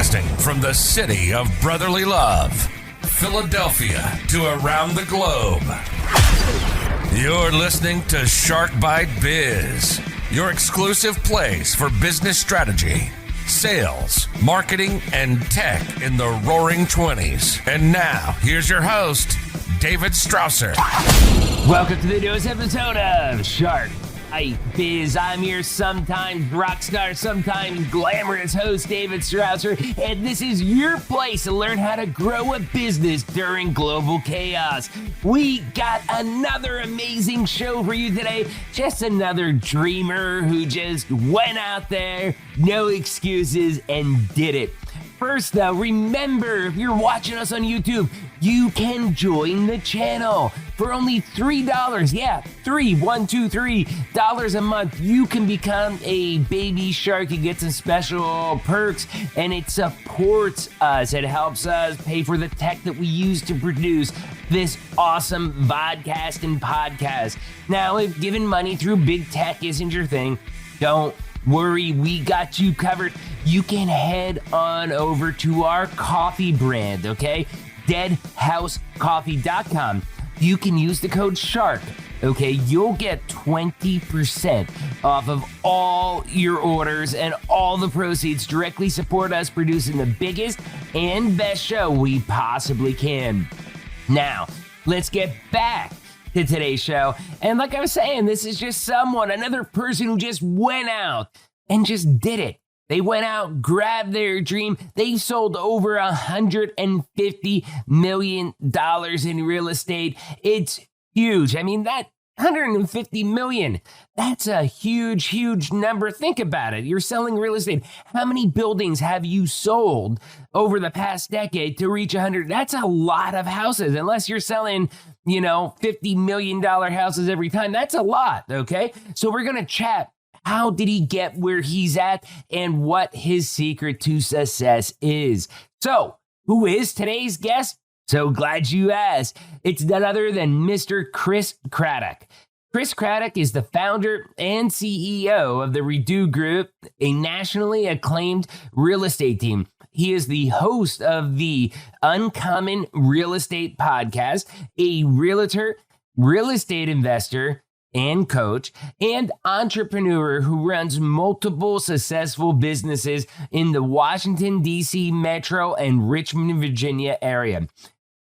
Broadcasting from the city of brotherly love, Philadelphia, to around the globe. You're listening to Shark Bite Biz, your exclusive place for business strategy, sales, marketing, and tech in the roaring 20s. And now, here's your host, David Strausser. Welcome to the newest episode of Shark Bite Biz. I'm your sometimes rock star, sometimes glamorous host, David Strausser, and this is your place to learn how to grow a business during global chaos. We got another amazing show for you today. Just another dreamer who just went out there, no excuses, and did it. First, though, remember, if you're watching us on YouTube, you can join the channel for only $3. Yeah, $3 a month. You can become a baby shark. You get some special perks, and it supports us. It helps us pay for the tech that we use to produce this awesome vodcast and podcast. Now, if giving money through big tech isn't your thing, don't worry, we got you covered. You can head on over to our coffee brand, okay? deadhousecoffee.com. You can use the code SHARK, okay? You'll get 20% off of all your orders, and all the proceeds directly support us producing the biggest and best show we possibly can. Now, let's get back to today's show. And like I was saying, this is just another person who just went out and just did it. They went out, grabbed their dream. They sold over $150 million in real estate. It's huge. I mean, that $150 million, that's a huge, huge number. Think about it. You're selling real estate. How many buildings have you sold over the past decade to reach 100? That's a lot of houses, unless you're selling, $50 million houses every time. That's a lot, okay? So we're going to chat. How did he get where he's at and what his secret to success is? So, who is today's guest? So glad you asked. It's none other than Mr. Chris Craddock. Chris Craddock is the founder and CEO of the Redux Group, a nationally acclaimed real estate team. He is the host of the Uncommon Real Estate podcast, a realtor, real estate investor, and coach, and entrepreneur who runs multiple successful businesses in the Washington, D.C. metro and Richmond, Virginia area.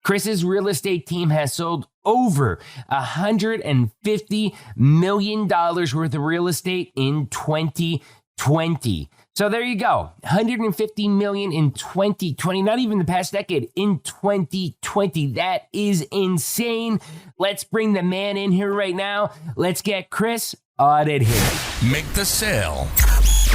Chris's real estate team has sold over $150 million worth of real estate in 2020. So there you go, $150 million in 2020, not even the past decade, in 2020. That is insane. Let's bring the man in here right now. Let's get Chris on it here. Make the sale.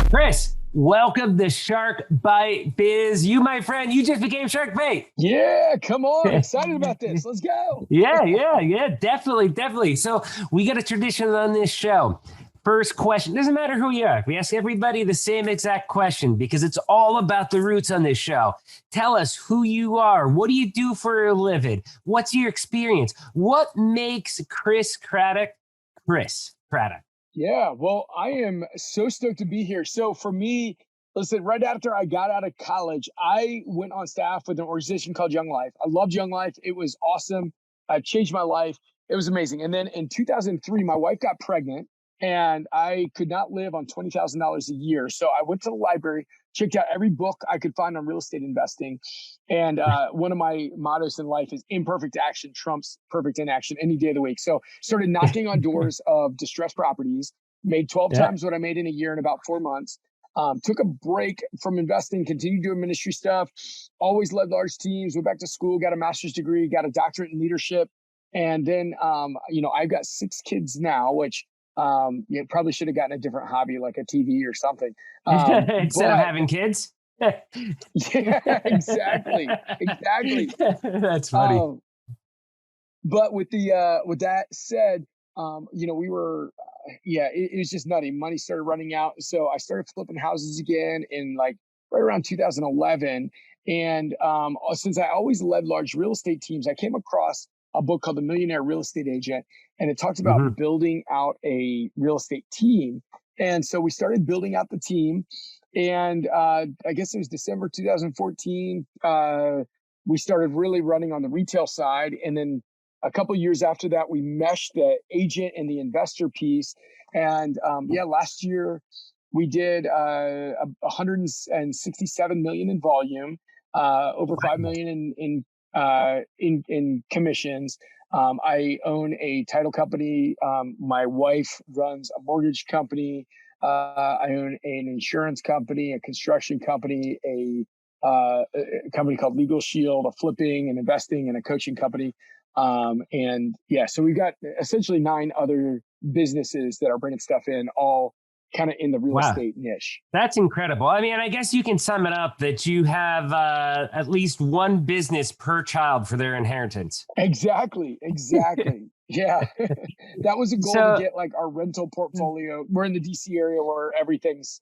Chris, welcome to Shark Bite Biz. You, my friend, you just became Shark Bait. Yeah, come on. Excited about this. Let's go. Yeah, definitely. So we got a tradition on this show. First question, doesn't matter who you are. We ask everybody the same exact question because it's all about the roots on this show. Tell us who you are. What do you do for a living? What's your experience? What makes Chris Craddock Chris Craddock? Yeah, well, I am so stoked to be here. So for me, listen, right after I got out of college, I went on staff with an organization called Young Life. I loved Young Life. It was awesome. It changed my life. It was amazing. And then in 2003, my wife got pregnant. And I could not live on $20,000 a year. So I went to the library, checked out every book I could find on real estate investing. And one of my mottos in life is imperfect action trumps perfect inaction any day of the week. So started knocking on doors of distressed properties, made 12 times what I made in a year in about 4 months. Took a break from investing, continued doing ministry stuff, always led large teams, went back to school, got a master's degree, got a doctorate in leadership. And then, I've got 6 kids now, which you probably should have gotten a different hobby like a TV or something. Instead of having kids? Yeah, exactly. That's funny. But with that said, we were, it was just nutty. Money started running out. So I started flipping houses again in right around 2011. And since I always led large real estate teams, I came across a book called The Millionaire Real Estate Agent. And it talks about building out a real estate team. And so we started building out the team. And I guess it was December 2014. We started really running on the retail side. And then a couple of years after that, we meshed the agent and the investor piece. And last year we did 167 million in volume, over 5 million in commissions. I own a title company. My wife runs a mortgage company. I own an insurance company, a construction company, a company called Legal Shield, a flipping and investing, and a coaching company. So we've got essentially 9 other businesses that are bringing stuff in, all kind of in the real estate niche. That's incredible. I mean, I guess you can sum it up that you have at least one business per child for their inheritance. Exactly. Yeah. That was a goal to get like our rental portfolio. We're in the DC area where everything's,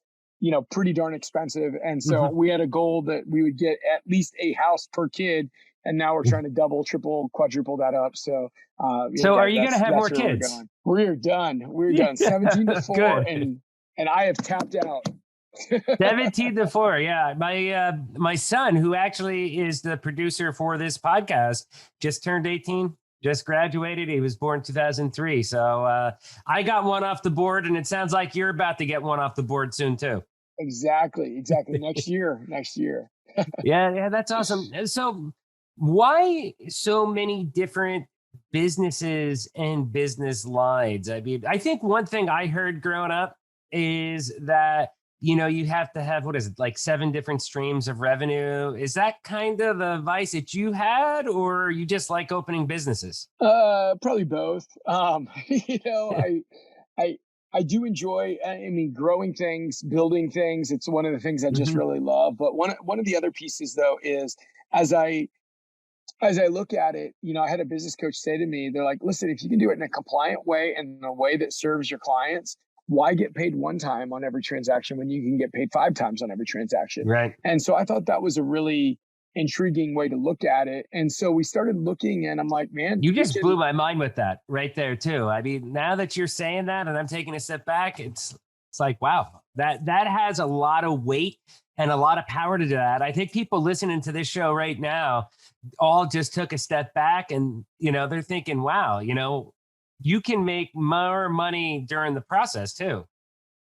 pretty darn expensive. And so we had a goal that we would get at least a house per kid. And now we're trying to double, triple, quadruple that up. So, are you going to have more kids? We're done. 17 to 4. And I have tapped out. 17 to 4. Yeah. My son, who actually is the producer for this podcast, just turned 18, just graduated. He was born 2003. So I got one off the board, and it sounds like you're about to get one off the board soon too. Exactly. Next year. Yeah. That's awesome. So why so many different businesses and business lines? I mean, I think one thing I heard growing up is that, you have to have, what is it, like 7 different streams of revenue. Is that kind of the advice that you had, or you just like opening businesses? Probably both. I do enjoy, growing things, building things. It's one of the things I just really love. But one of the other pieces though is as I look at it, I had a business coach say to me, they're like, listen, if you can do it in a compliant way and in a way that serves your clients, why get paid one time on every transaction when you can get paid 5 times on every transaction? Right. And so I thought that was a really intriguing way to look at it. And so we started looking, and I'm like, man, you just blew my mind with that right there too. I mean, now that you're saying that and I'm taking a step back, it's like, wow, that has a lot of weight and a lot of power to that. I think people listening to this show right now all just took a step back and, they're thinking, wow, you can make more money during the process too.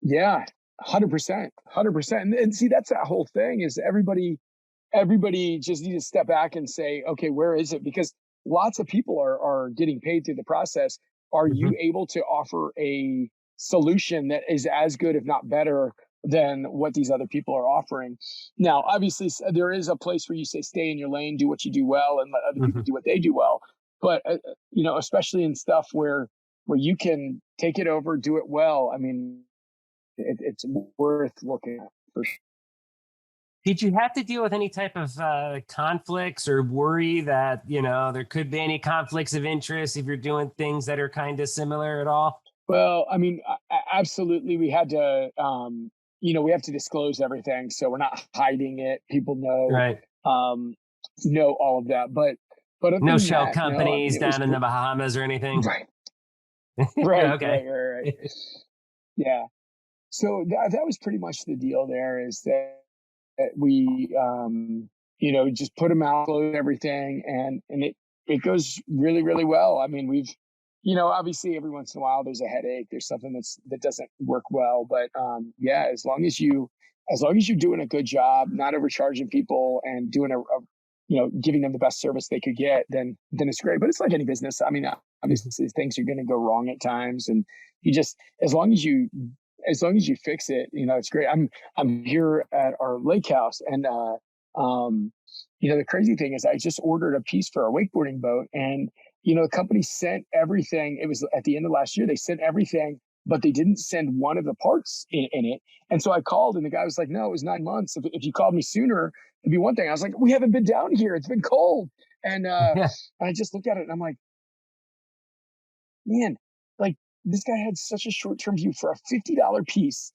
Yeah, 100%. And see, that's that whole thing is everybody just needs to step back and say, okay, where is it? Because lots of people are getting paid through the process. Are you able to offer a solution that is as good, if not better, than what these other people are offering? Now, obviously, there is a place where you say, stay in your lane, do what you do well, and let other people do what they do well. But, especially in stuff where you can take it over, do it well. I mean, it's worth looking at for sure. Did you have to deal with any type of conflicts or worry that, there could be any conflicts of interest if you're doing things that are kind of similar at all? Well, I mean, absolutely. We had to, we have to disclose everything. So we're not hiding it. People know, right. Know all of that. But no shell companies down in the Bahamas or anything. Right. Okay. Right. Yeah. So that was pretty much the deal there, is that we, just put them out, close everything, and it goes really, really well. I mean, we've, obviously every once in a while there's a headache, there's something that doesn't work well, but as long as you're doing a good job, not overcharging people and doing giving them the best service they could get, then it's great. But it's like any business. I mean, obviously things are going to go wrong at times, and you just, as long as you fix it, it's great. I'm here at our lake house, and the crazy thing is I just ordered a piece for our wakeboarding boat, and the company sent everything. It was at the end of last year. They sent everything, but they didn't send one of the parts in it. And so I called, and the guy was like, no, it was 9 months. If you called me sooner, it'd be one thing. I was like, we haven't been down here. It's been cold. And I just looked at it, and I'm like, man, like, this guy had such a short-term view for a $50 piece.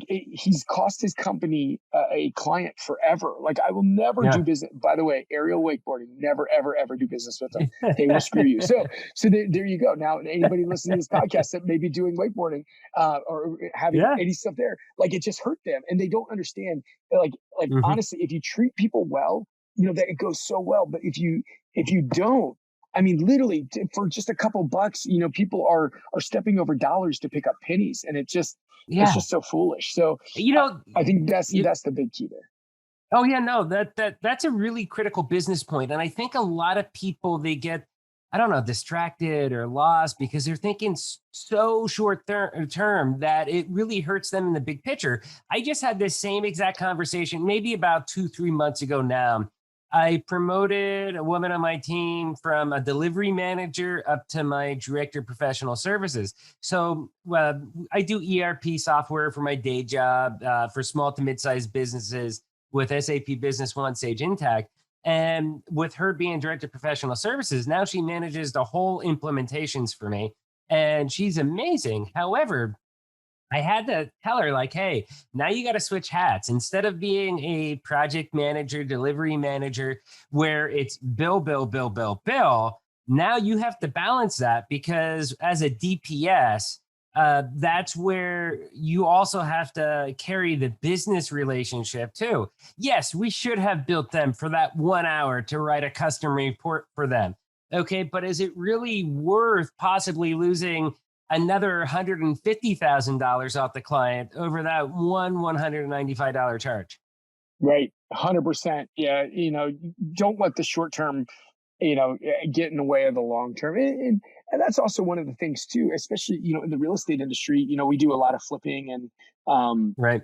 he's cost his company a client forever. Like, I will never Yeah. do business. By the way, aerial wakeboarding, never, ever, ever do business with them. They will screw you. So there you go. Now, anybody listening to this podcast that may be doing wakeboarding or having Yeah. any stuff there, like, it just hurt them, and they don't understand. Like Hmm. honestly, if you treat people well, that it goes so well. But if you don't, I mean, literally, for just a couple bucks, people are stepping over dollars to pick up pennies, and it's Yeah. just so foolish. So You know, I think that's you, the big key there. oh yeah, no, that's a really critical business point. And I think a lot of people, they get, I don't know, distracted or lost because they're thinking so term that it really hurts them in the big picture. I just had this same exact conversation maybe about 2, 3 months ago now. I promoted a woman on my team from a delivery manager up to my director of professional services. So I do ERP software for my day job for small to mid-sized businesses with SAP Business One, Sage Intacct. And with her being director of professional services, now she manages the whole implementations for me. And she's amazing. However, I had to tell her, like, hey, now you got to switch hats. Instead of being a project manager, delivery manager, where it's bill, bill, bill, bill, bill, now you have to balance that because as a DPS, that's where you also have to carry the business relationship too. Yes, we should have built them for that 1 hour to write a custom report for them. Okay, but is it really worth possibly losing another $150,000 off the client over that $195 charge? Right. 100%. Yeah. Don't let the short term, get in the way of the long term. And that's also one of the things too, especially, in the real estate industry, we do a lot of flipping and, Right.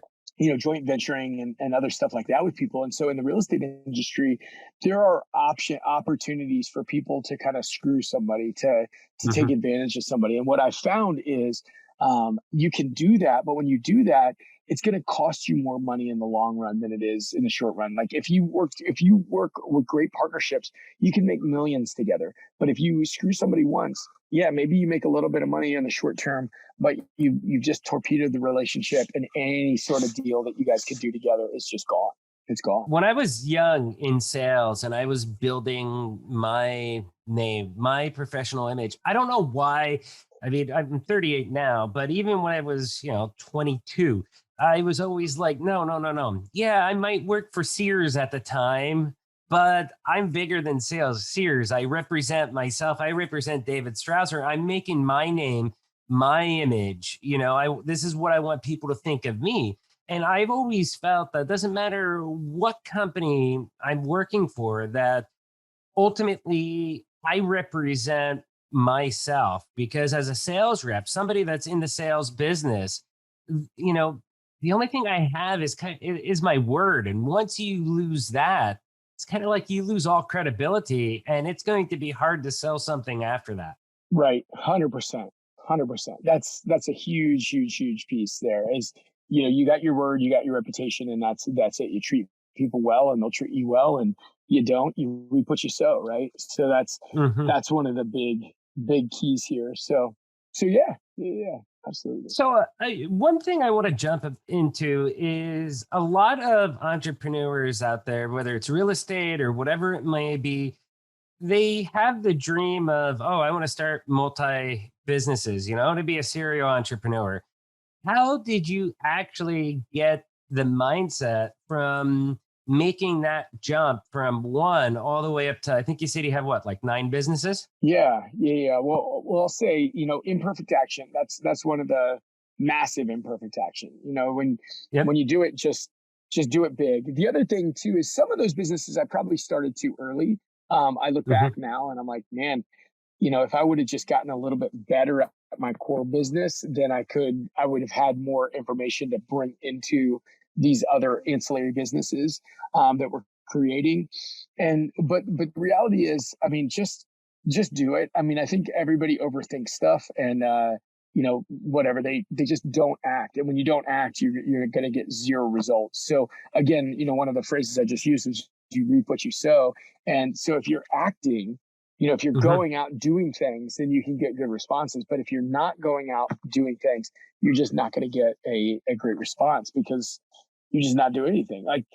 joint venturing and other stuff like that with people. And so in the real estate industry, there are opportunities for people to kind of screw somebody, to take Hmm. advantage of somebody. And what I found is you can do that, but when you do that, it's going to cost you more money in the long run than it is in the short run. Like, if you work with great partnerships, you can make millions together. But if you screw somebody once, yeah, maybe you make a little bit of money in the short term, but you've just torpedoed the relationship, and any sort of deal that you guys could do together is just gone. It's gone. When I was young in sales and I was building my name, my professional image, I don't know why. I mean, I'm 38 now, but even when I was, 22, I was always like, no, no, no, no. Yeah, I might work for Sears at the time, but I'm bigger than sales. Sears, I represent myself. I represent David Strausser. I'm making my name, my image. This is what I want people to think of me. And I've always felt that doesn't matter what company I'm working for, that ultimately I represent myself, because as a sales rep, somebody that's in the sales business, you know, the only thing I have is my word. And once you lose that, it's kind of like you lose all credibility, and it's going to be hard to sell something after that. Right. 100%. 100%. That's a huge, huge, huge piece there. Is, you got your word, you got your reputation, and that's it. You treat people well, and they'll treat you well, and you don't, you reap what you sow, right? So Mhm. that's one of the big keys here. So yeah, yeah, absolutely. So, one thing I want to jump into is a lot of entrepreneurs out there, whether it's real estate or whatever it may be, they have the dream of, oh, I want to start multi businesses, to be a serial entrepreneur. How did you actually get the mindset from making that jump from one all the way up to, I think you said you have what, like 9 businesses? Yeah, yeah, yeah. Well, I'll say, imperfect action. That's one of the massive imperfect action. When Yep. you do it, just do it big. The other thing too is some of those businesses I probably started too early. I look back Hmm. now and I'm like, man, if I would have just gotten a little bit better at my core business, then I would have had more information to bring into these other ancillary businesses that we're creating. But the reality is, I mean, just do it. I mean, I think everybody overthinks stuff, and whatever, they just don't act. And when you don't act, you're going to get zero results. So again, one of the phrases I just used is you reap what you sow. And so if you're acting, If you're Hmm. going out doing things, then you can get good responses. But if you're not going out doing things, you're just not going to get a great response because you're just not doing anything. Like,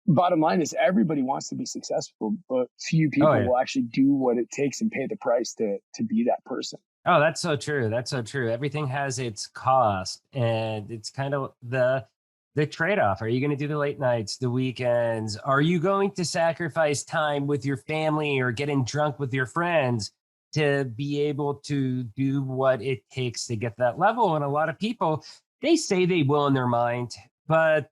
bottom line is everybody wants to be successful, but few Oh people yeah. will actually do what it takes and pay the price to be that person. Oh, that's so true. That's so true. Everything has its cost, and it's kind of the trade-off. Are you going to do the late nights, the weekends? Are you going to sacrifice time with your family or getting drunk with your friends to be able to do what it takes to get that level? And a lot of people, they say they will in their mind, but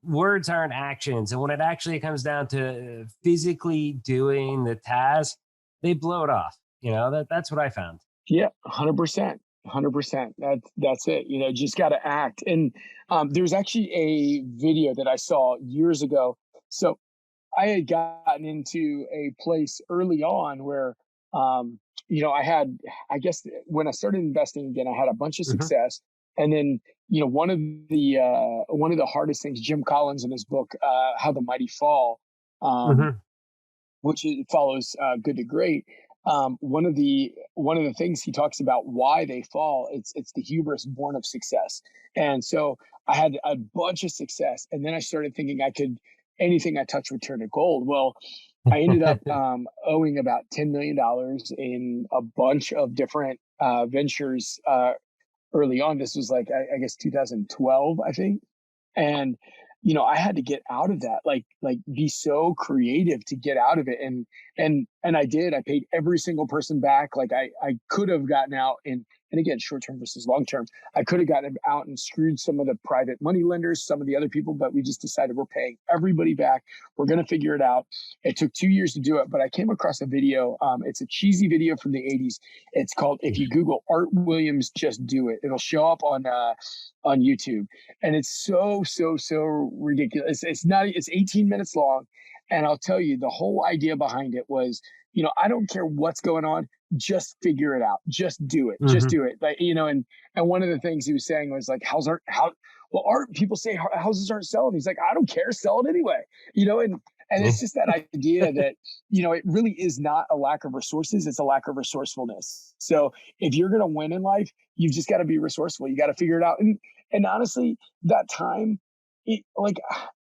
words aren't actions. And when it actually comes down to physically doing the task, they blow it off. That's what I found. Yeah, 100%. 100%. That's it. Just got to act. And there's actually a video that I saw years ago. So I had gotten into a place early on where, I had, I guess when I started investing again, I had a bunch of Hmm. success. And then, one of the hardest things, Jim Collins in his book, How the Mighty Fall, um, Hmm. which it follows good to great. One of the things he talks about why they fall, it's the hubris born of success. And so I had a bunch of success, and then I started thinking I could anything I touch would turn to gold. Well, I ended up owing about $10 million in a bunch of different ventures early on. This was like I guess 2012, I think. And I had to get out of that, like be so creative to get out of it. And I did. I paid every single person back. Like I could have gotten out, and again, short term versus long term, I could have gotten out and screwed some of the private money lenders, some of the other people, but we just decided we're paying everybody back. We're going to figure it out. It took 2 years to do it, but I came across a video. It's a cheesy video from the 80s. It's called, if you Google Art Williams Just Do It, it'll show up on YouTube. And it's so ridiculous. It's 18 minutes long. And I'll tell you, the whole idea behind it was, I don't care what's going on, just figure it out. Just do it. Just Hmm. do it. Like, and one of the things he was saying was like, well, art, people say houses aren't selling. He's like, I don't care, sell it anyway. And it's just that idea that, it really is not a lack of resources, it's a lack of resourcefulness. So if you're going to win in life, you've just got to be resourceful. You got to figure it out. And honestly, that time, like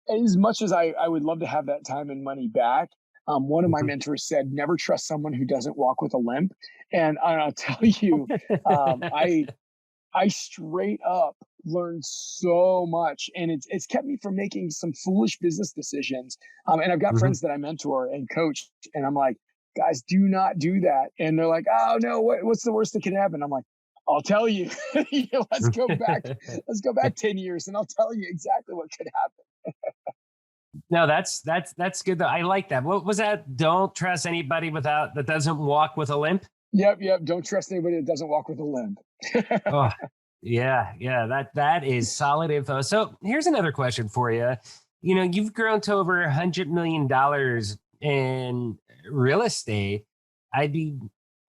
as much as I would love to have that time and money back, one of my Hmm. mentors said, never trust someone who doesn't walk with a limp. And I'll tell you, I straight up learned so much, and it's kept me from making some foolish business decisions. And I've got Hmm. friends that I mentor and coach, and I'm like, guys, do not do that. And they're like, oh no, what's the worst that can happen? I'm like, I'll tell you. Let's go back 10 years, and I'll tell you exactly what could happen. No, that's good though. I like that. What was that? Don't trust anybody that doesn't walk with a limp. Yep. Don't trust anybody that doesn't walk with a limp. Oh, yeah, yeah. That is solid info. So here's another question for you. You've grown to over $100 million in real estate. I'd be,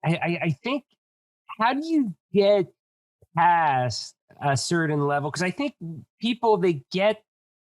I think. How do you get past a certain level? Because I think people they get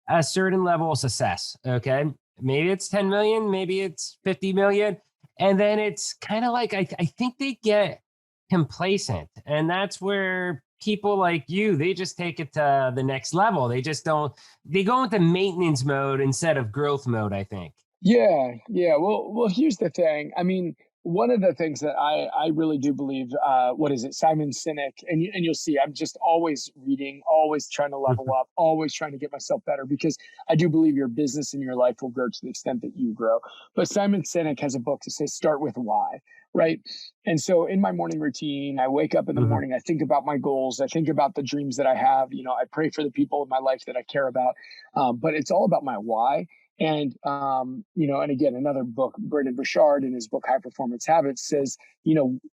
a certain level of success. Okay, maybe it's 10 million, maybe it's 50 million, and then it's kind of like I think they get complacent, and that's where people like you they just take it to the next level. They just don't. They go into maintenance mode instead of growth mode. I think. Yeah. Well, here's the thing. I mean, one of the things that I really do believe, what is it, Simon Sinek, and you'll see, I'm just always reading, always trying to level up, always trying to get myself better because I do believe your business and your life will grow to the extent that you grow. But Simon Sinek has a book that says start with why, right? And so in my morning routine, I wake up in the Mhm. morning, I think about my goals, I think about the dreams that I have, I pray for the people in my life that I care about, but it's all about my why. And and again, another book, Brendon Burchard in his book High Performance Habits says,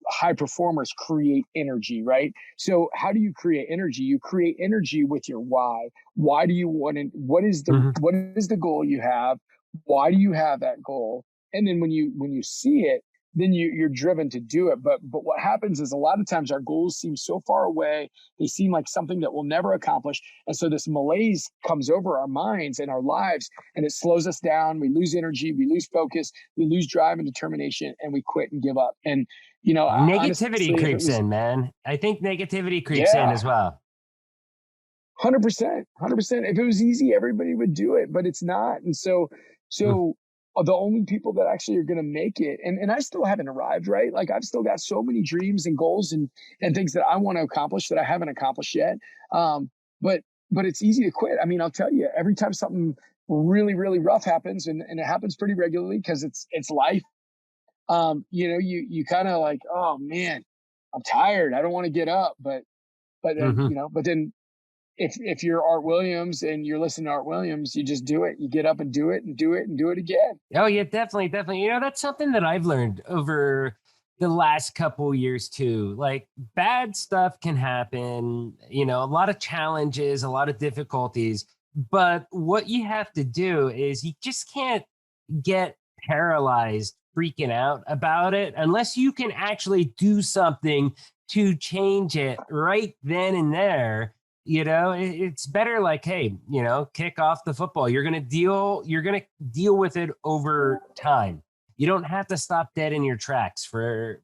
high performers create energy, right? So how do you create energy? You create energy with your why. Why do you want it? Mhm. What is the goal you have? Why do you have that goal? And then when you see it, then you're driven to do it. But what happens is a lot of times our goals seem so far away. They seem like something that we'll never accomplish. And so this malaise comes over our minds and our lives, and it slows us down. We lose energy, we lose focus, we lose drive and determination, and we quit and give up. And, Negativity honestly, if it creeps was, in, man. I think negativity creeps in yeah, as well. 100%, 100%. If it was easy, everybody would do it, but it's not. And Mm. so the only people that actually are going to make it, and I still haven't arrived, right? Like I've still got so many dreams and goals and things that I want to accomplish that I haven't accomplished yet. Um, but, but it's easy to quit. I mean, I'll tell you, every time something really, really rough happens, and it happens pretty regularly because it's life. You kind of like, oh man, I'm tired. I don't want to get up, but then, Hmm. but then if you're Art Williams and you're listening to Art Williams, you just do it. You get up and do it and do it and do it again. Oh yeah, definitely, definitely. That's something that I've learned over the last couple years too. Like bad stuff can happen, a lot of challenges, a lot of difficulties. But what you have to do is you just can't get paralyzed freaking out about it unless you can actually do something to change it right then and there. It's better like, hey, kick off the football. You're going to deal with it over time. You don't have to stop dead in your tracks for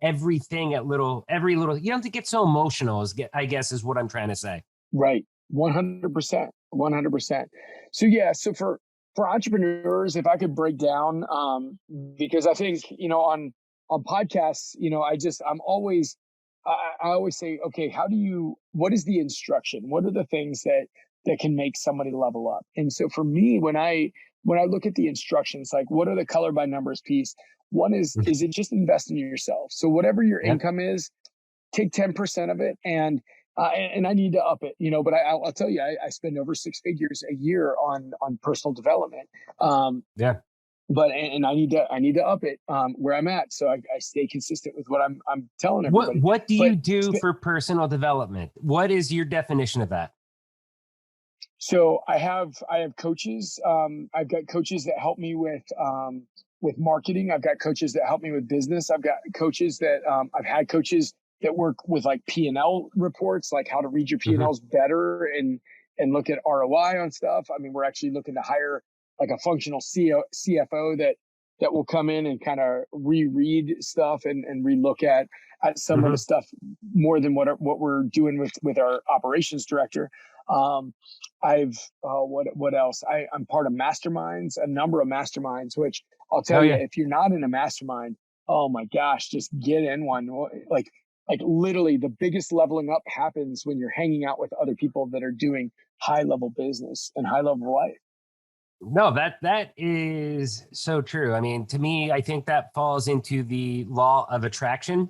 everything every little, you don't have to get so emotional I guess is what I'm trying to say. Right. 100%. 100%. So yeah, so for entrepreneurs, if I could break down, because I think, on podcasts, I always say, okay, what is the instruction? What are the things that can make somebody level up? And so for me, when I look at the instructions, like what are the color by numbers piece? One is it just invest in yourself? So whatever your Yeah. income is, take 10% of it, and I need to up it, but I'll tell you, I spend over six figures a year on personal development. Yeah. But and I need to up it where I'm at, so I stay consistent with what I'm telling What everybody. what do But you do for personal development? What is your definition of that? so I have coaches. I've got coaches that help me with marketing. I've got coaches that help me with business. I've got coaches that I've had coaches that work with like P&L reports, like how to read your Hmm. P&Ls better and look at ROI on stuff. I mean, we're actually looking to hire like a functional CFO that will come in and kind of reread stuff and relook at some of the Hmm. stuff more than what we're doing with our operations director. Um, I've what else? I'm part of masterminds, a number of masterminds, which I'll Oh tell you, yeah. if you're not in a mastermind, oh my gosh, just get in one. Like literally the biggest leveling up happens when you're hanging out with other people that are doing high level business and high level life. No, that is so true. I mean, to me, I think that falls into the law of attraction.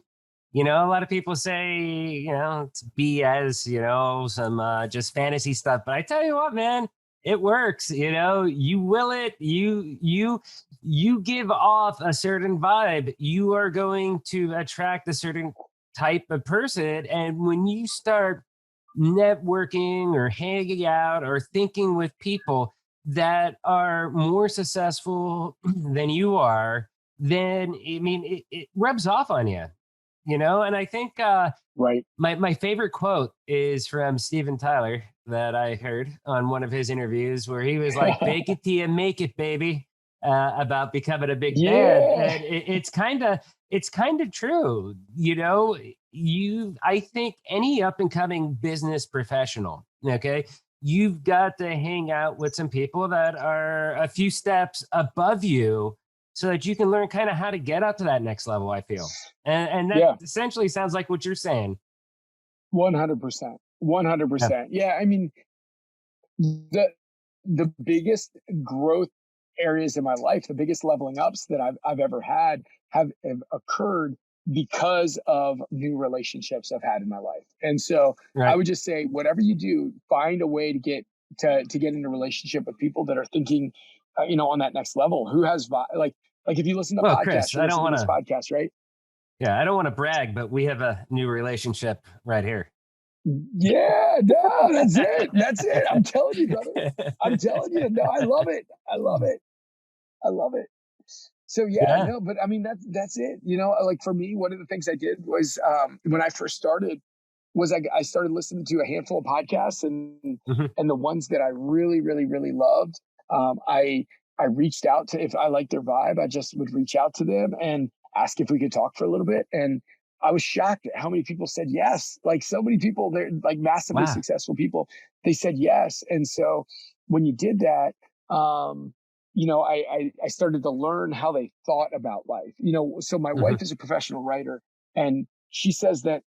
A lot of people say, it's BS, some just fantasy stuff. But I tell you what, man, it works. You will it. You give off a certain vibe. You are going to attract a certain type of person, and when you start networking or hanging out or thinking with people that are more successful than you are, then I mean it rubs off on you, And I think Right. my favorite quote is from Steven Tyler that I heard on one of his interviews where he was like, "Fake it till you make it, baby," about becoming a big band, Yeah. and it's kind of true. I think any up and coming business professional, okay, you've got to hang out with some people that are a few steps above you so that you can learn kind of how to get up to that next level, I feel. And that Yeah. essentially sounds like what you're saying. 100%. Yeah. 100%. Yeah. I mean, the the biggest growth areas in my life, the biggest leveling ups that I've ever had have occurred because of new relationships I've had in my life. And so I Right. would just say, whatever you do, find a way to get in a relationship with people that are thinking, on that next level. Who has like if you listen to Well, podcasts, Chris, you listen to this podcast, right? I don't want to brag, but we have a new relationship right here. Yeah, no, that's it. That's it. I'm telling you, brother. I'm telling you. No, I love it. I love it. I love it. So yeah, Yeah. no, but I mean, that's it. You know, like for me, one of the things I did was when I first started was I started listening to a handful of podcasts, Hmm. and the ones that I really, really, really loved, um, I I reached out to, if I liked their vibe, I just would reach out to them and ask if we could talk for a little bit. And I was shocked at how many people said yes. Like so many people, they're like massively Wow. successful people. They said yes. And so when you did that, um, I started to learn how they thought about life. So my Hmm. wife is a professional writer, and she says that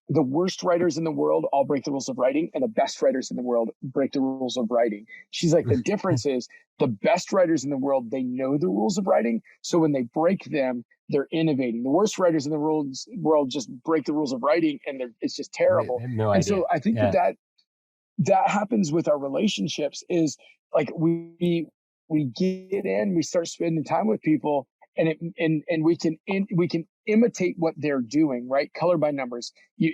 the worst writers in the world all break the rules of writing, and the best writers in the world break the rules of writing. She's like, the difference is the best writers in the world, they know the rules of writing. So when they break them, they're innovating. The worst writers in the world just break the rules of writing, and it's just I terrible. have no And so idea. I think Yeah. that happens with our relationships is like we get in, we start spending time with people, and we can imitate what they're doing, right? Color by numbers. You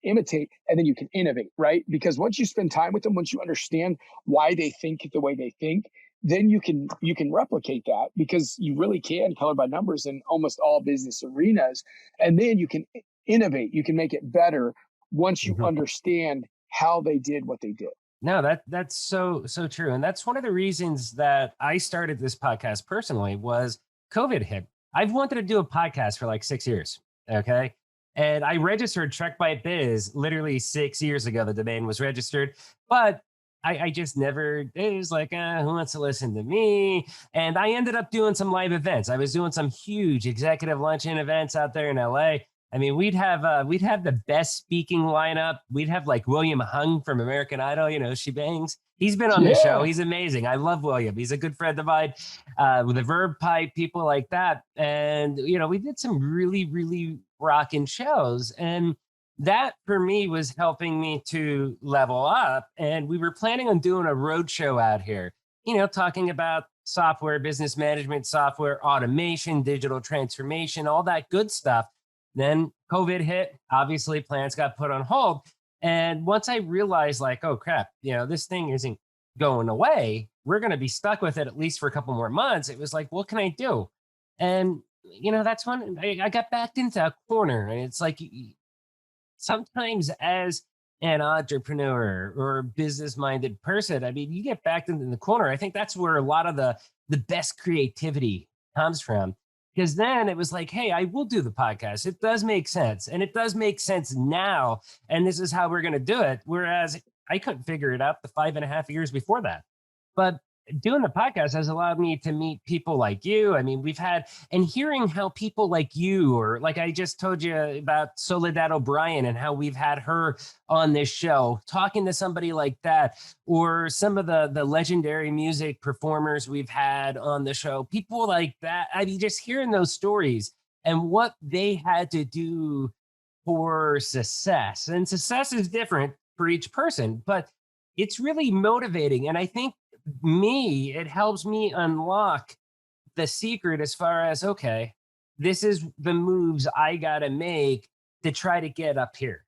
imitate, and then you can innovate, right? Because once you spend time with them, once you understand why they think the way they think, then you can replicate that, because you really can color by numbers in almost all business arenas. And then you can innovate, you can make it better once you Mhm. understand how they did what they did. No, that's so true. And that's one of the reasons that I started this podcast personally was COVID hit. I've wanted to do a podcast for like 6 years. Okay. And I registered Trek by Biz literally 6 years ago. The domain was registered, but I just never, it was like, who wants to listen to me? And I ended up doing some live events. I was doing some huge executive luncheon events out there in LA. I mean, we'd have the best speaking lineup. We'd have like William Hung from American Idol. She bangs. He's been on the show. Yeah. He's amazing. I love William. He's a good friend of mine. With the Verb Pipe, people like that, and we did some really, really rocking shows, and that for me was helping me to level up. And we were planning on doing a road show out here. Talking about software, business management software, automation, digital transformation, all that good stuff. Then COVID hit. Obviously, plans got put on hold. And once I realized, like, oh crap, this thing isn't going away. We're going to be stuck with it at least for a couple more months. It was like, what can I do? And that's when I got backed into a corner. And it's like sometimes as an entrepreneur or business minded person, I mean, you get backed into the corner. I think that's where a lot of the best creativity comes from. Because then it was like, hey, I will do the podcast. It does make sense. And it does make sense now. And this is how we're going to do it. Whereas I couldn't figure it out the 5.5 years before that. But doing the podcast has allowed me to meet people like you. I mean, we've had, and hearing how people like you, or like I just told you about Soledad O'Brien and how we've had her on this show, talking to somebody like that, or some of the legendary music performers we've had on the show, people like that. I mean, just hearing those stories and what they had to do for success. And success is different for each person, but it's really motivating. And I think it helps me unlock the secret as far as, okay, this is the moves I got to make to try to get up here.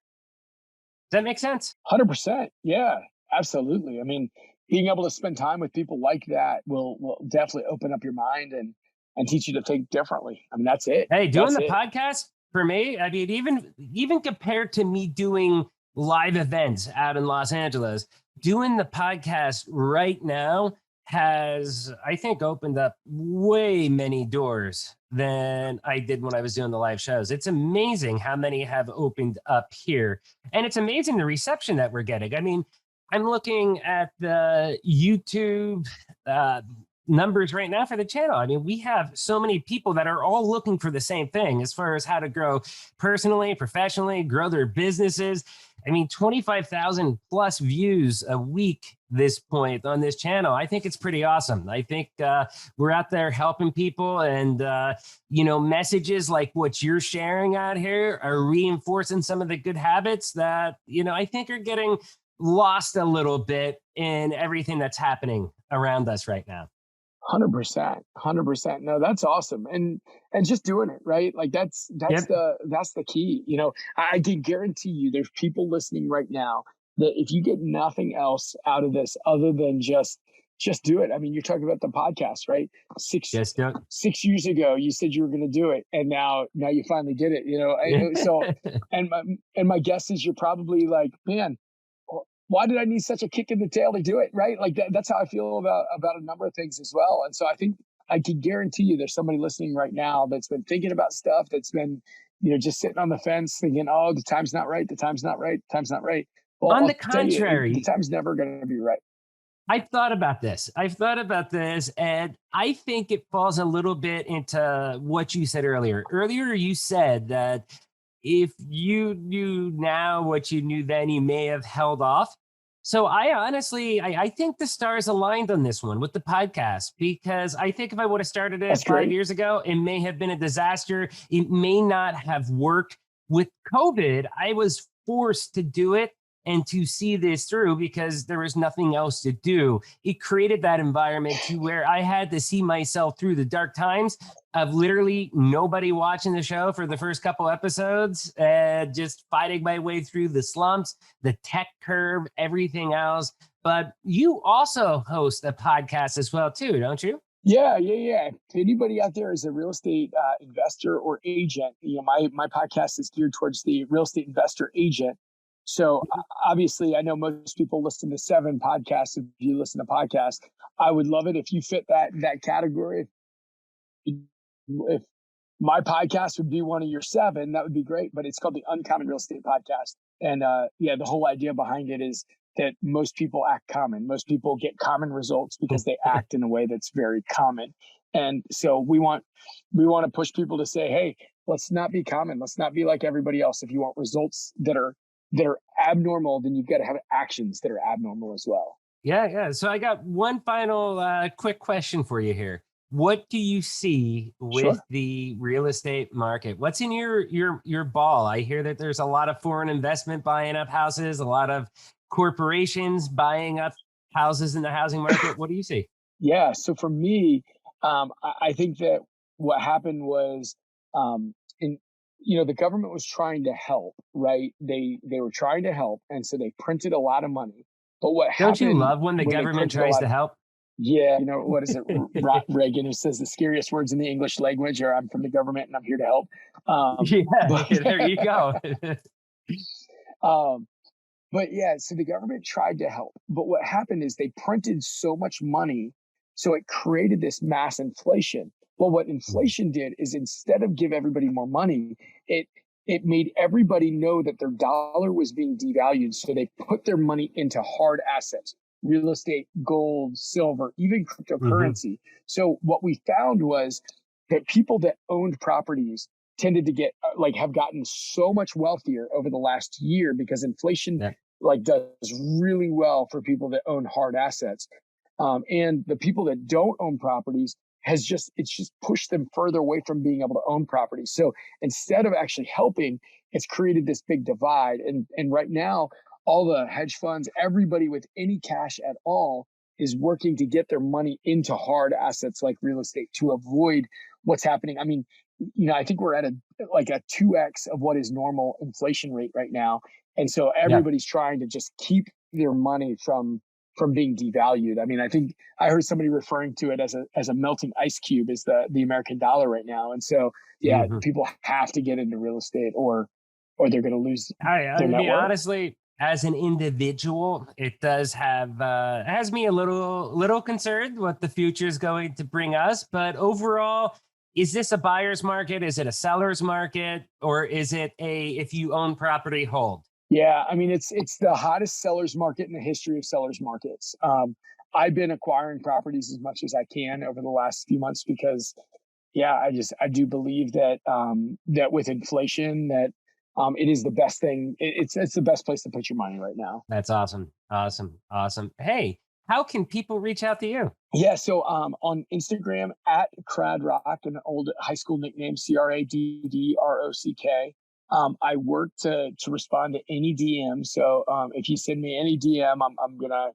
Does that make sense? 100%. Yeah, absolutely. I mean, being able to spend time with people like that will definitely open up your mind and teach you to think differently. I mean, that's it. Hey, doing That's the it. podcast for me, I mean, even compared to me doing live events out in Los Angeles, doing the podcast right now has, I think, opened up way many doors than I did when I was doing the live shows. It's amazing how many have opened up here. And it's amazing the reception that we're getting. I mean, I'm looking at the YouTube numbers right now for the channel. I mean, we have so many people that are all looking for the same thing as far as how to grow personally, professionally, grow their businesses. I mean, 25,000 plus views a week this point on this channel. I think it's pretty awesome. I think we're out there helping people, and messages like what you're sharing out here are reinforcing some of the good habits that I think are getting lost a little bit in everything that's happening around us right now. 100%. 100%. No, that's awesome. And just doing it, right? Like Yep. that's the key. I can guarantee you there's people listening right now that if you get nothing else out of this other than just just do it. I mean, you're talking about the podcast, right? Just do it. 6 years ago, you said you were going to do it, and now you finally did it. So, and my guess is you're probably like, man, why did I need such a kick in the tail to do it? Right? Like that's how I feel about a number of things as well. And so I think I can guarantee you, there's somebody listening right now that's been thinking about stuff, that's been, just sitting on the fence, thinking, oh, the time's not right, the time's not right, the time's not right. Well, on the contrary, the time's never going to be right. I've thought about this, and I think it falls a little bit into what you said earlier. Earlier, you said that if you knew now what you knew then, you may have held off. So I honestly, I think the stars aligned on this one with the podcast, because I think if I would have started it 5 years ago, it may have been a disaster. It may not have worked. With COVID, I was forced to do it and to see this through because there was nothing else to do. It created that environment to where I had to see myself through the dark times of literally nobody watching the show for the first couple episodes, just fighting my way through the slumps, the tech curve, everything else. But you also host a podcast as well too, don't you? Yeah. If anybody out there is a real estate investor or agent, my podcast is geared towards the real estate investor agent. So obviously, I know most people listen to 7 podcasts. If you listen to podcasts, I would love it if you fit that category. If my podcast would be one of your 7, that would be great. But it's called the Uncommon Real Estate Podcast. And the whole idea behind it is that most people act common. Most people get common results because they act in a way that's very common. And so we want to push people to say, hey, let's not be common. Let's not be like everybody else. If you want results that are abnormal, then you've got to have actions that are abnormal as well. Yeah. So I got one final quick question for you here. What do you see with the real estate market? What's in your ball? I hear that there's a lot of foreign investment buying up houses, a lot of corporations buying up houses in the housing market. What do you see? Yeah. So for me, I think that what happened was, the government was trying to help, right? They were trying to help. And so they printed a lot of money. But what happened? Don't you love when the government tries to help? Yeah. What is it? Reagan, who says the scariest words in the English language are, I'm from the government and I'm here to help. There you go. But yeah, so the government tried to help. But what happened is they printed so much money, so it created this mass inflation. Well, what inflation did is instead of give everybody more money, it made everybody know that their dollar was being devalued. So they put their money into hard assets, real estate, gold, silver, even cryptocurrency. So what we found was that people that owned properties tended to get have gotten so much wealthier over the last year because inflation does really well for people that own hard assets. And the people that don't own properties it's just pushed them further away from being able to own properties. So instead of actually helping, it's created this big divide. And right now, all the hedge funds, everybody with any cash at all is working to get their money into hard assets like real estate to avoid what's happening. I mean, I think we're at a 2x of what is normal inflation rate right now. And so everybody's trying to just keep their money from being devalued. I mean, I think I heard somebody referring to it as a melting ice cube is the American dollar right now. And so, people have to get into real estate or they're going to lose their net worth. Honestly, as an individual, it does has me a little concerned what the future is going to bring us. But overall, is this a buyer's market? Is it a seller's market? Or is it if you own property, hold? Yeah, I mean, it's the hottest seller's market in the history of seller's markets. I've been acquiring properties as much as I can over the last few months because, I do believe that that with inflation that it is the best thing. It's the best place to put your money right now. That's awesome. Hey, how can people reach out to you? Yeah, so on Instagram at Craddock, an old high school nickname, CRADDROCK. I work to respond to any DM. So if you send me any DM, I'm going to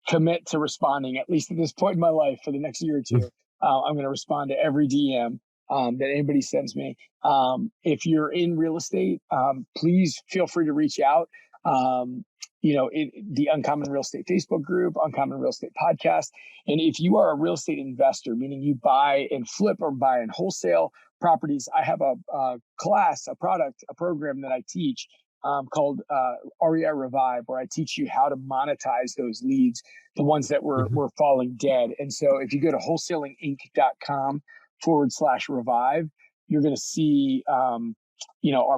commit to responding, at least at this point in my life for the next year or two. I'm going to respond to every DM. that anybody sends me. If you're in real estate, please feel free to reach out. The Uncommon Real Estate Facebook group, Uncommon Real Estate Podcast. And if you are a real estate investor, meaning you buy and flip or buy and wholesale properties, I have a class, a program that I teach called REI Revive, where I teach you how to monetize those leads, the ones that were falling dead. And so if you go to wholesalinginc.com/revive, you're going to see our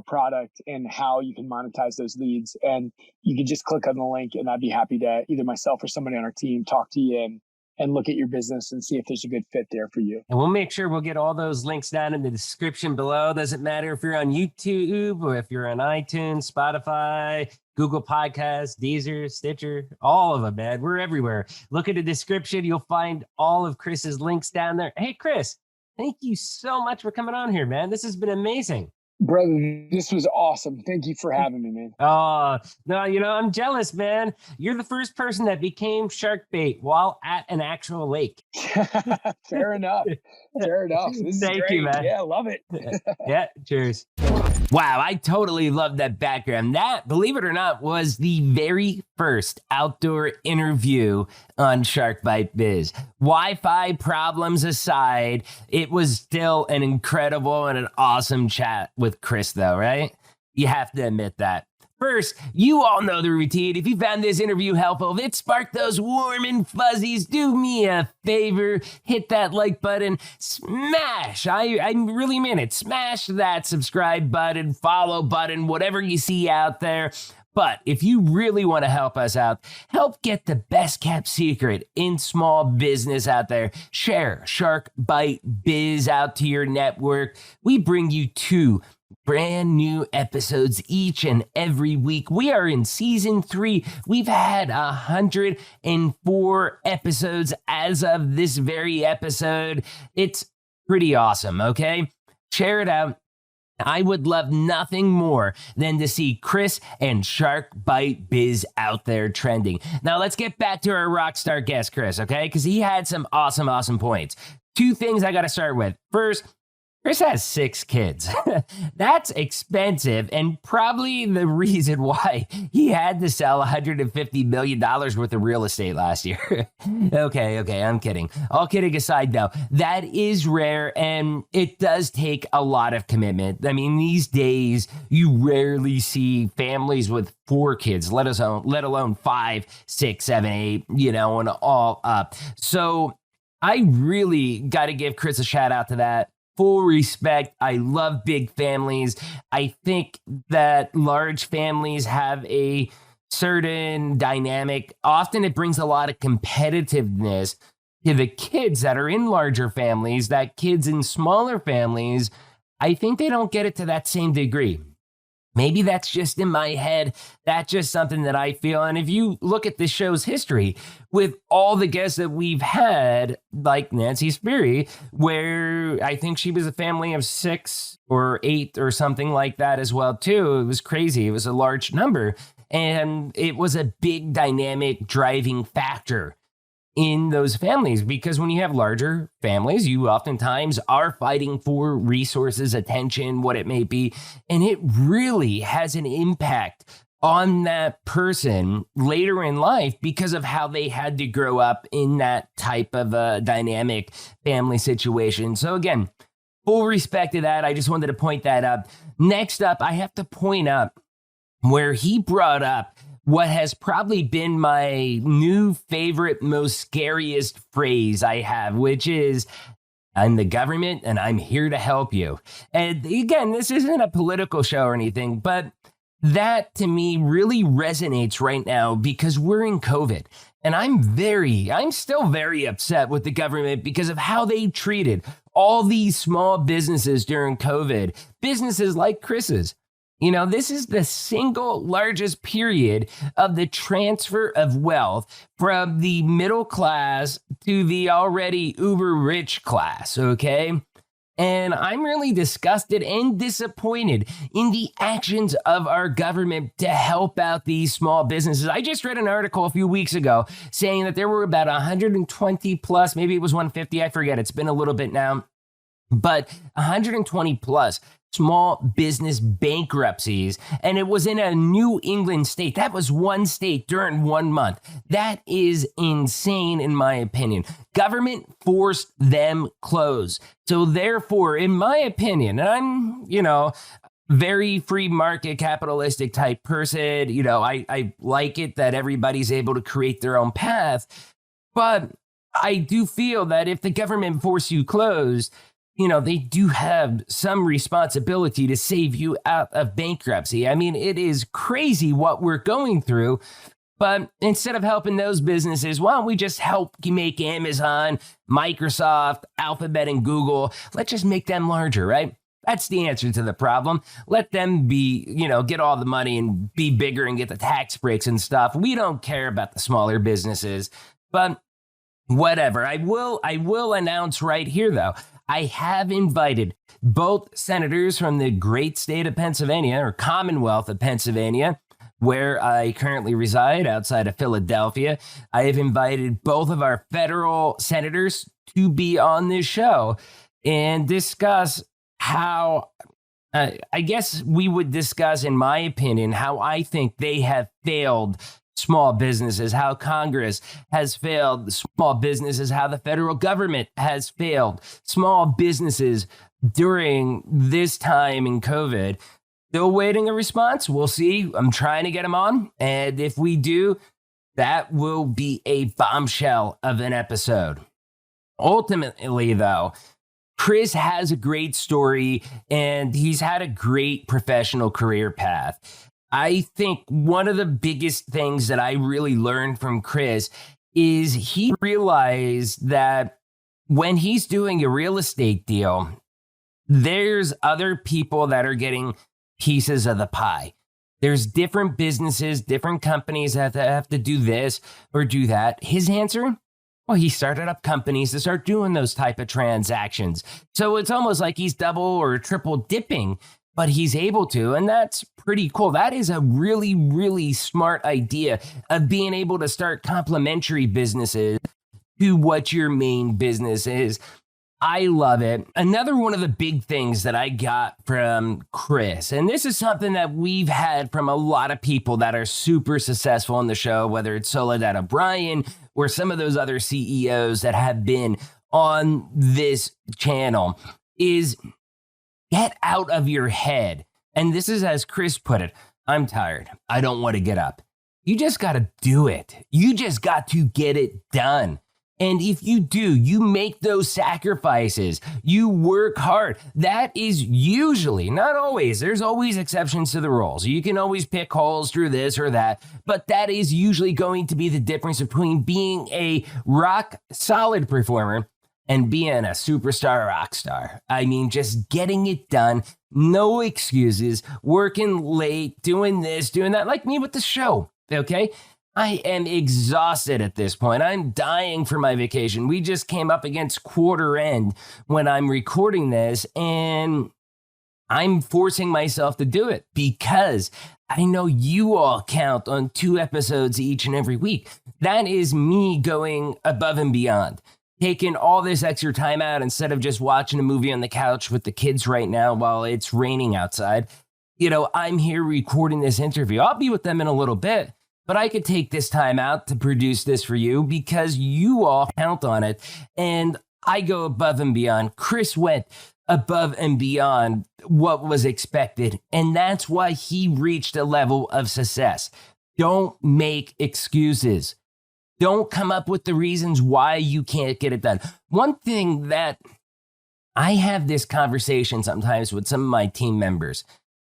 product and how you can monetize those leads. And you can just click on the link, and I'd be happy to, either myself or somebody on our team, talk to you and look at your business and see if there's a good fit there for you. And we'll make sure we'll get all those links down in the description below. Doesn't matter if you're on YouTube or if you're on iTunes, Spotify, Google Podcasts, Deezer, Stitcher, all of them, man. We're everywhere. Look at the description. You'll find all of Chris's links down there. Hey, Chris, thank you so much for coming on here, man. This has been amazing. Brother, this was awesome. Thank you for having me, man. Oh, no, I'm jealous, man. You're the first person that became shark bait while at an actual lake. Fair enough. This Thank is great. you, man. Yeah, love it. Yeah, cheers. Wow, I totally love that background. That, believe it or not, was the very first outdoor interview on Shark Bite Biz. Wi-Fi problems aside, it was still an incredible and an awesome chat with Chris, though, right? You have to admit that. First, you all know the routine. If you found this interview helpful, if it sparked those warm and fuzzies, do me a favor, hit that like button, smash, I really mean it, smash that subscribe button, follow button, whatever you see out there. But if you really want to help us out, help get the best kept secret in small business out there, share Shark Bite Biz out to your network. We bring you 2 brand new episodes each and every week. We are in season 3. We've had 104 episodes as of this very episode. It's pretty awesome, okay? Share it out. I would love nothing more than to see Chris and Shark Bite Biz out there trending. Now let's get back to our rock star guest, Chris, okay? Because he had some awesome points. 2 things I got to start with. First, Chris has 6 kids. That's expensive and probably the reason why he had to sell $150 million worth of real estate last year. Okay, I'm kidding. All kidding aside, though, that is rare and it does take a lot of commitment. I mean, these days, you rarely see families with 4 kids, let alone 5, 6, 7, 8, and all up. So I really got to give Chris a shout out to that. Full respect. I love big families. I think that large families have a certain dynamic. Often it brings a lot of competitiveness to the kids that are in larger families, that kids in smaller families, I think they don't get it to that same degree. Maybe that's just in my head. That's just something that I feel. And if you look at the show's history with all the guests that we've had, like Nancy Sperry, where I think she was a family of 6 or 8 or something like that as well, too. It was crazy. It was a large number. And it was a big dynamic driving factor in those families, because when you have larger families, you oftentimes are fighting for resources, attention, what it may be, and it really has an impact on that person later in life because of how they had to grow up in that type of a dynamic family situation. So again, full respect to that. I just wanted to point that up. Next up, I have to point up where he brought up what has probably been my new favorite, most scariest phrase I have, which is, I'm the government and I'm here to help you. And again, this isn't a political show or anything, but that to me really resonates right now because we're in COVID. And I'm still very upset with the government because of how they treated all these small businesses during COVID, businesses like Chris's. This is the single largest period of the transfer of wealth from the middle class to the already uber rich class, okay? And I'm really disgusted and disappointed in the actions of our government to help out these small businesses. I just read an article a few weeks ago saying that there were about 120 plus, maybe it was 150, I forget, it's been a little bit now, but 120 plus small business bankruptcies, and it was in a New England state. That was one state during 1 month. That is insane, in my opinion. Government forced them closed. So therefore, in my opinion, and I'm, very free market capitalistic type person, I like it that everybody's able to create their own path. But I do feel that if the government force you closed, they do have some responsibility to save you out of bankruptcy. I mean, it is crazy what we're going through. But instead of helping those businesses, why don't we just help make Amazon, Microsoft, Alphabet, and Google? Let's just make them larger, right? That's the answer to the problem. Let them be, get all the money and be bigger and get the tax breaks and stuff. We don't care about the smaller businesses, but whatever. I will announce right here, though. I have invited both senators from the great state of Pennsylvania, or Commonwealth of Pennsylvania, where I currently reside outside of Philadelphia. I have invited both of our federal senators to be on this show and discuss how, I guess we would discuss, in my opinion, how I think they have failed small businesses, how Congress has failed small businesses, how the federal government has failed small businesses during this time in COVID. Still waiting a response. We'll see. I'm trying to get them on. And if we do, that will be a bombshell of an episode. Ultimately, though, Chris has a great story and he's had a great professional career path. I think one of the biggest things that I really learned from Chris is he realized that when he's doing a real estate deal, there's other people that are getting pieces of the pie. There's different businesses, different companies that have to do this or do that. His answer? Well, he started up companies to start doing those type of transactions. So it's almost like he's double or triple dipping, but he's able to, and that's pretty cool. That is a really, really smart idea of being able to start complementary businesses to what your main business is. I love it. Another one of the big things that I got from Chris, and this is something that we've had from a lot of people that are super successful in the show, whether it's Soledad O'Brien or some of those other CEOs that have been on this channel, is get out of your head. And this is as Chris put it, I'm tired. I don't want to get up. You just got to do it. You just got to get it done. And if you do, you make those sacrifices, you work hard. That is usually, not always, there's always exceptions to the rules. You can always pick holes through this or that, but that is usually going to be the difference between being a rock solid performer and being a superstar rock star. I mean, just getting it done, no excuses, working late, doing this, doing that, like me with the show, okay? I am exhausted at this point. I'm dying for my vacation. We just came up against quarter end when I'm recording this, and I'm forcing myself to do it because I know you all count on 2 episodes each and every week. That is me going above and beyond, taking all this extra time out instead of just watching a movie on the couch with the kids right now while it's raining outside. I'm here recording this interview. I'll be with them in a little bit. But I could take this time out to produce this for you because you all count on it. And I go above and beyond. Chris went above and beyond what was expected. And that's why he reached a level of success. Don't make excuses. Don't come up with the reasons why you can't get it done. One thing that I have this conversation sometimes with some of my team members,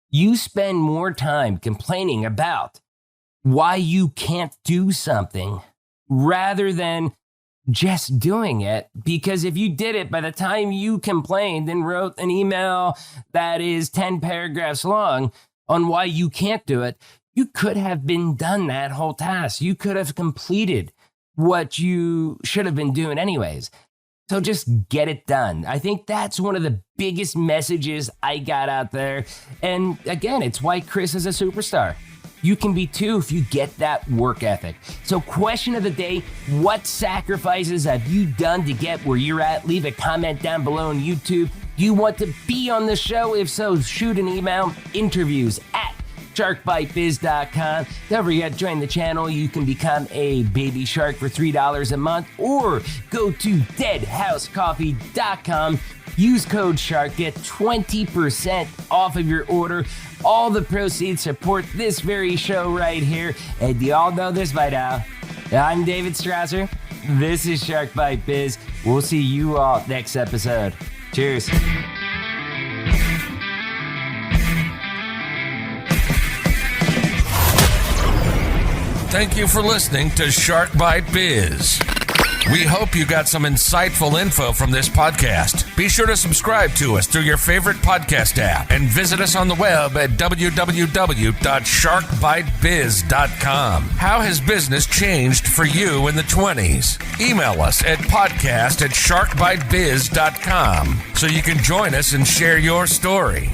you spend more time complaining about why you can't do something rather than just doing it. Because if you did it, by the time you complained and wrote an email that is 10 paragraphs long on why you can't do it, you could have been done that whole task. You could have completed what you should have been doing anyways. So just get it done. I think that's one of the biggest messages I got out there. And again, it's why Chris is a superstar. You can be too if you get that work ethic. So question of the day, what sacrifices have you done to get where you're at? Leave a comment down below on YouTube. Do you want to be on the show? If so, shoot an email, interviews@sharkbitebiz.com. Don't forget, join the channel. You can become a baby shark for $3 a month, or go to deadhousecoffee.com. Use code SHARK, get 20% off of your order. All the proceeds support this very show right here. And you all know this by now. I'm David Strausser. This is Shark Bite Biz. We'll see you all next episode. Cheers. Thank you for listening to Shark Bite Biz. We hope you got some insightful info from this podcast. Be sure to subscribe to us through your favorite podcast app and visit us on the web at www.sharkbitebiz.com. How has business changed for you in the 20s? Email us at podcast@sharkbitebiz.com so you can join us and share your story.